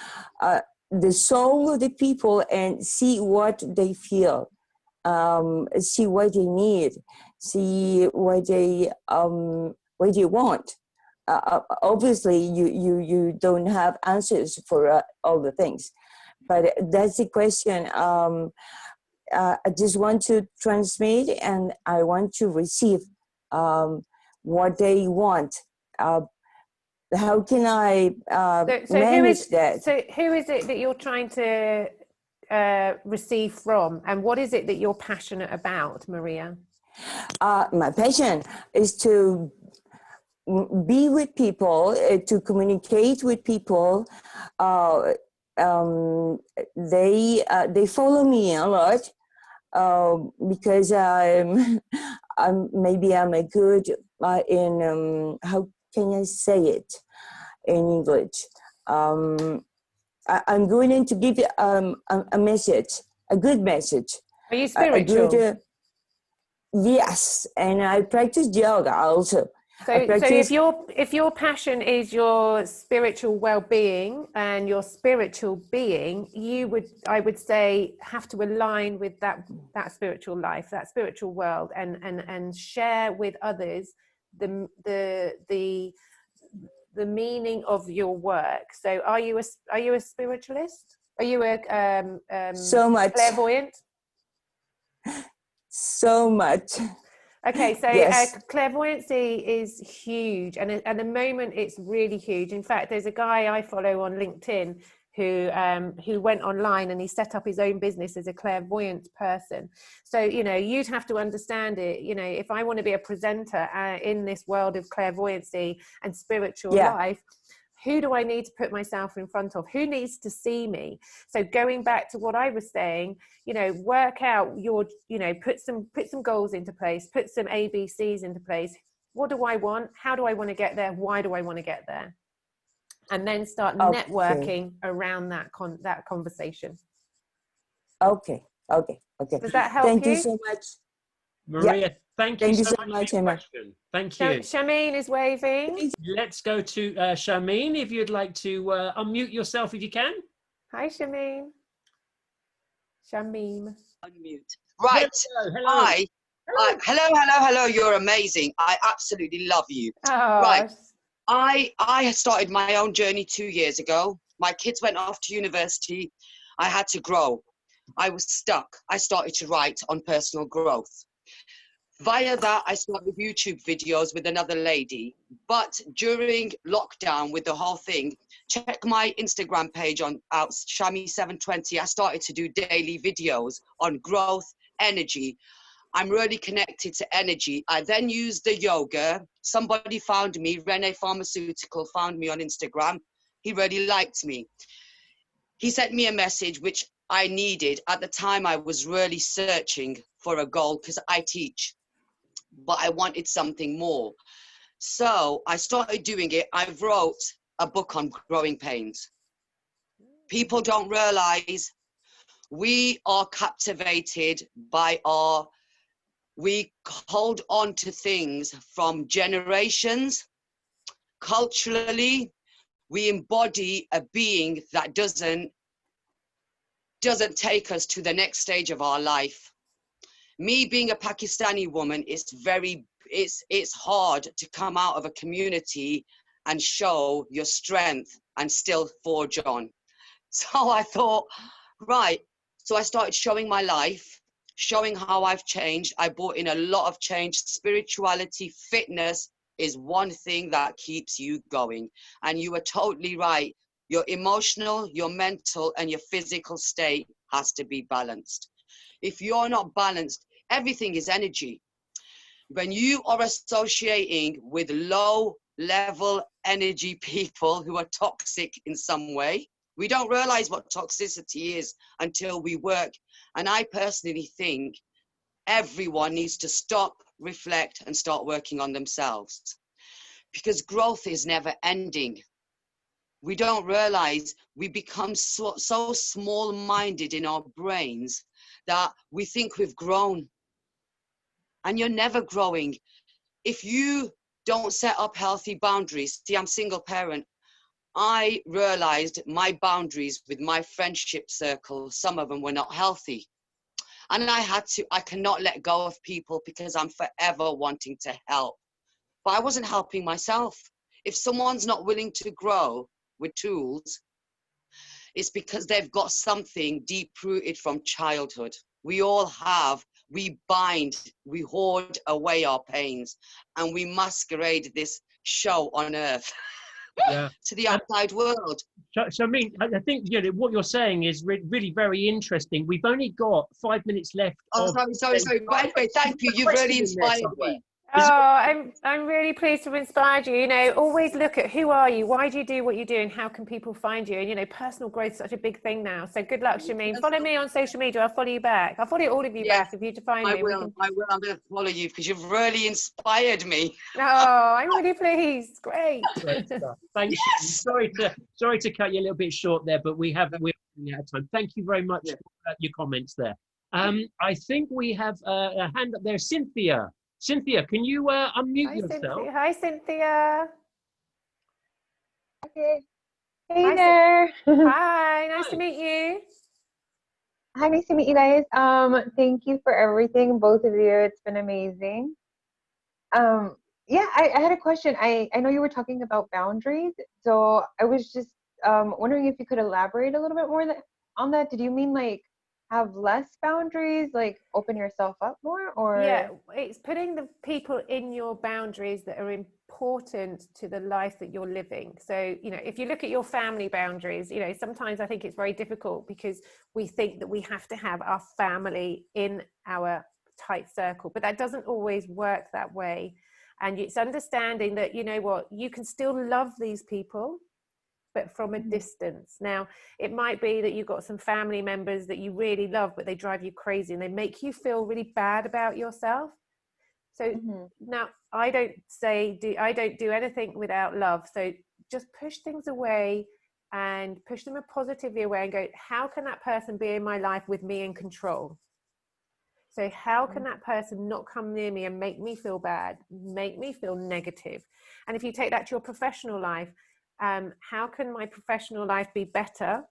the soul of the people and see what they feel, see what they need, see what they want. Obviously, you don't have answers for all the things, but that's the question. I just want to transmit, and I want to receive what they want. How can I manage that? So who is it that you're trying to receive from, and what is it that you're passionate about, Maria? My passion is to be with people, to communicate with people. They follow me a lot because I'm a good in how can I say it in English? I'm going to give you a message, a good message. Are you spiritual? Yes, and I practice yoga also. So if your passion is your spiritual well-being and your spiritual being, I would say, have to align with that spiritual life, that spiritual world, and share with others the meaning of your work. So are you a spiritualist? Are you a so much clairvoyant? So much. Okay, so yes. Clairvoyancy is huge, and at the moment it's really huge. In fact, there's a guy I follow on LinkedIn who went online and he set up his own business as a clairvoyant person. So, you'd have to understand it. If I want to be a presenter in this world of clairvoyancy and spiritual life, who do I need to put myself in front of? Who needs to see me? So going back to what I was saying, work out put some goals into place, put some ABCs into place. What do I want? How do I want to get there? Why do I want to get there? And then start networking around that conversation. Okay. Does that help Thank you so much, Maria? Thank you so much for your question. Thank you. Shameen is waving. Let's go to Shameen, if you'd like to unmute yourself if you can. Hi, Shameen. Shameen. Unmute. Right. Hello. Hi. Hello. You're amazing. I absolutely love you. Oh. Right. I started my own journey 2 years ago. My kids went off to university. I had to grow. I was stuck. I started to write on personal growth. Via that, I started YouTube videos with another lady. But during lockdown with the whole thing, check my Instagram page on Shami720. I started to do daily videos on growth, energy. I'm really connected to energy. I then used the yoga. Somebody found me, Rene Pharmaceutical found me on Instagram. He really liked me. He sent me a message which I needed. At the time, I was really searching for a goal because I teach, but I wanted something more. So I started doing it. I wrote a book on growing pains. People don't realize we are captivated by we hold on to things from generations. Culturally, we embody a being that doesn't take us to the next stage of our life. Me being a Pakistani woman, it's hard to come out of a community and show your strength and still forge on. So I thought, right, So I started showing my life, showing how I've changed. I brought in a lot of change. Spirituality, fitness is one thing that keeps you going. And you are totally right. Your emotional, your mental, and your physical state has to be balanced. If you're not balanced, everything is energy. When you are associating with low level energy people who are toxic in some way, we don't realize what toxicity is until we work. And I personally think everyone needs to stop, reflect, and start working on themselves, because growth is never ending. We don't realize we become so small-minded in our brains that we think we've grown. And you're never growing. If you don't set up healthy boundaries, see, I'm single parent. I realized my boundaries with my friendship circle, some of them were not healthy. And I cannot let go of people because I'm forever wanting to help. But I wasn't helping myself. If someone's not willing to grow with tools, it's because they've got something deep-rooted from childhood. We all have. We bind, we hoard away our pains, and we masquerade this show on earth to the outside world. So I mean, I think what you're saying is really very interesting. We've only got 5 minutes left. Oh, sorry. But anyway, thank you. You've really inspired me. Oh, I'm really pleased to have inspired you. You know, always look at who are you, why do you do what you do, and how can people find you? And you know, personal growth is such a big thing now. So good luck, Shameen. Follow me on social media. I'll follow you back. I'll follow all of you back if you define me. I will. I'm going to follow you because you've really inspired me. Oh, I'm really pleased. Great. Thank you. Sorry to cut you a little bit short there, but we're running out of time. Thank you very much for your comments there. I think we have a hand up there, Cynthia. Cynthia, can you unmute yourself? Hi, Cynthia. Okay. Hey there. Hi, nice to meet you. Hi, nice to meet you guys. Thank you for everything, both of you. It's been amazing. Yeah, I had a question. I know you were talking about boundaries, so I was just wondering if you could elaborate a little bit more on that. Did you mean like have less boundaries, like open yourself up more, or? Yeah, it's putting the people in your boundaries that are important to the life that you're living. So, you know, if you look at your family boundaries, you know, sometimes I think it's very difficult because we think that we have to have our family in our tight circle, but that doesn't always work that way. And it's understanding that, you know what, you can still love these people, but from a distance. Now, it might be that you've got some family members that you really love, but they drive you crazy and they make you feel really bad about yourself. So now I don't do anything without love. So just push things away and push them positively away and go, how can that person be in my life with me in control? So how can that person not come near me and make me feel bad, make me feel negative? And if you take that to your professional life, how can my professional life be better,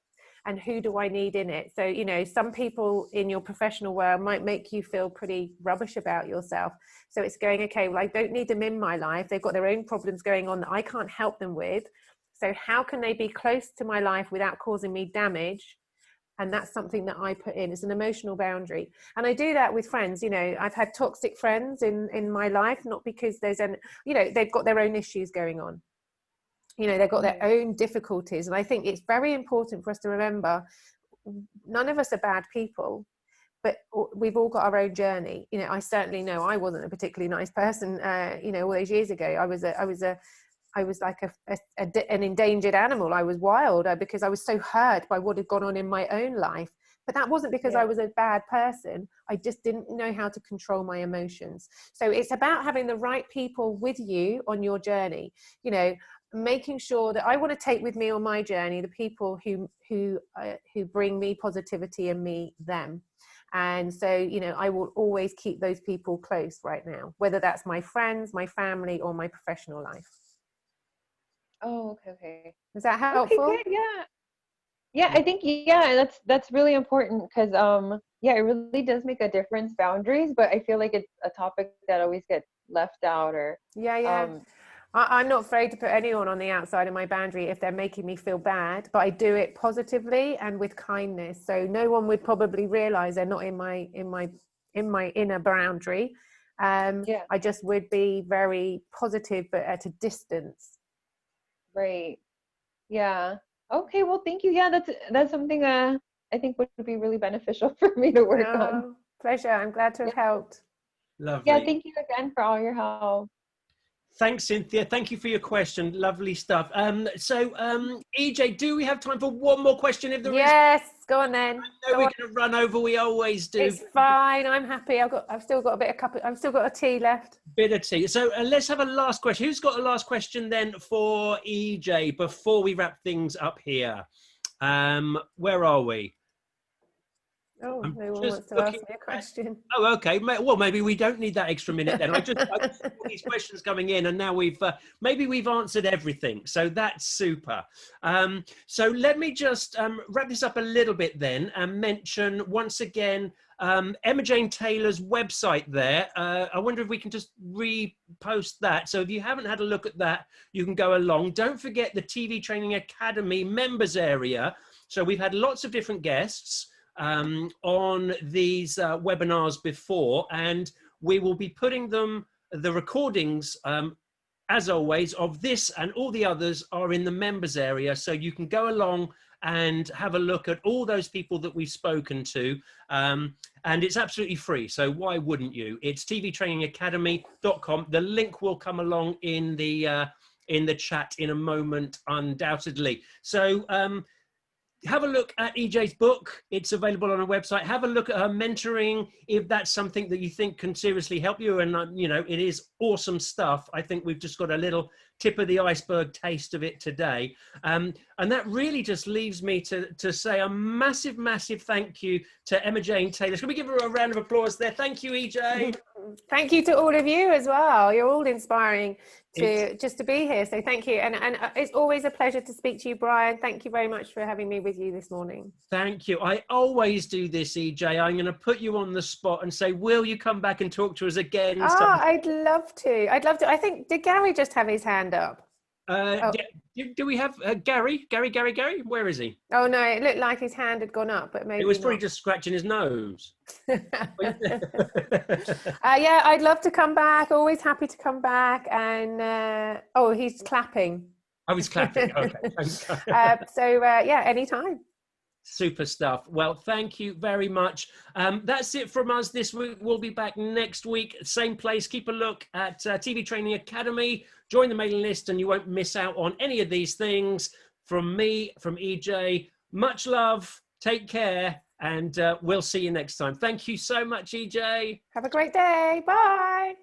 and who do I need in it? So, you know, some people in your professional world might make you feel pretty rubbish about yourself. So it's going, okay, well, I don't need them in my life. They've got their own problems going on that I can't help them with. So how can they be close to my life without causing me damage? And that's something that I put in. It's an emotional boundary. And I do that with friends. You know, I've had toxic friends in my life, not because they've got their own issues going on. You know, they've got their own difficulties. And I think it's very important for us to remember, none of us are bad people, but we've all got our own journey. You know, I certainly know I wasn't a particularly nice person, you know, all those years ago. I was like an endangered animal. I was wild because I was so hurt by what had gone on in my own life. But that wasn't because I was a bad person. I just didn't know how to control my emotions. So it's about having the right people with you on your journey. You know, making sure that I want to take with me on my journey the people who bring me positivity and me them. And so, you know, I will always keep those people close right now, whether that's my friends, my family, or my professional life. Oh, okay. Is that helpful? Okay, good, yeah, I think that's really important because it really does make a difference, boundaries, but I feel like it's a topic that always gets left out or I'm not afraid to put anyone on the outside of my boundary if they're making me feel bad, but I do it positively and with kindness. So no one would probably realize they're not in my inner boundary. Yeah. I just would be very positive, but at a distance. Right. Yeah. Okay. Well, thank you. Yeah, that's something I think would be really beneficial for me to work on. Oh, pleasure. I'm glad to have helped. Lovely. Yeah. Thank you again for all your help. Thanks, Cynthia. Thank you for your question. Lovely stuff. EJ, do we have time for one more question? If there is, Yes, go on then. I know we're going to run over. We always do. It's fine. I'm happy. I've still got I've still got a tea left. Bit of tea. So let's have a last question. Who's got a last question then for EJ before we wrap things up here? Where are we? Oh, I'm no one just wants to ask looking me a question. Oh, okay. Well, maybe we don't need that extra minute then. I just saw these questions coming in, and now maybe we've answered everything. So that's super. So let me just wrap this up a little bit then, and mention once again Emma Jane Taylor's website there. I wonder if we can just repost that. So if you haven't had a look at that, you can go along. Don't forget the TV Training Academy members area. So we've had lots of different guests on these webinars before, and we will be putting the recordings as always of this and all the others are in the members area, so you can go along and have a look at all those people that we've spoken to, and it's absolutely free, so why wouldn't you? It's tvtrainingacademy.com. The link will come along in the chat in a moment, undoubtedly. So have a look at EJ's book. It's available on our website. Have a look at her mentoring if that's something that you think can seriously help you. And, it is awesome stuff. I think we've just got a little tip of the iceberg taste of it today. And that really just leaves me to say a massive, massive thank you to Emma Jane Taylor. Can we give her a round of applause there? Thank you, EJ. Thank you to all of you as well. You're all inspiring just to be here. So thank you. And it's always a pleasure to speak to you, Brian. Thank you very much for having me with you this morning. Thank you. I always do this, EJ. I'm going to put you on the spot and say, will you come back and talk to us again? I'd love to. I think, did Gary just have his hand up? Do we have Gary? Gary? Where is he? Oh no, it looked like his hand had gone up, but maybe it was probably not. just scratching his nose. Yeah, I'd love to come back. Always happy to come back. And he's clapping. Oh, he's clapping. Okay. Yeah, anytime. Super stuff. Well, thank you very much. That's it from us this week. We'll be back next week, same place. Keep a look at TV Training Academy. Join the mailing list and you won't miss out on any of these things. From me, from EJ, much love, take care, and we'll see you next time. Thank you so much, EJ. Have a great day. Bye.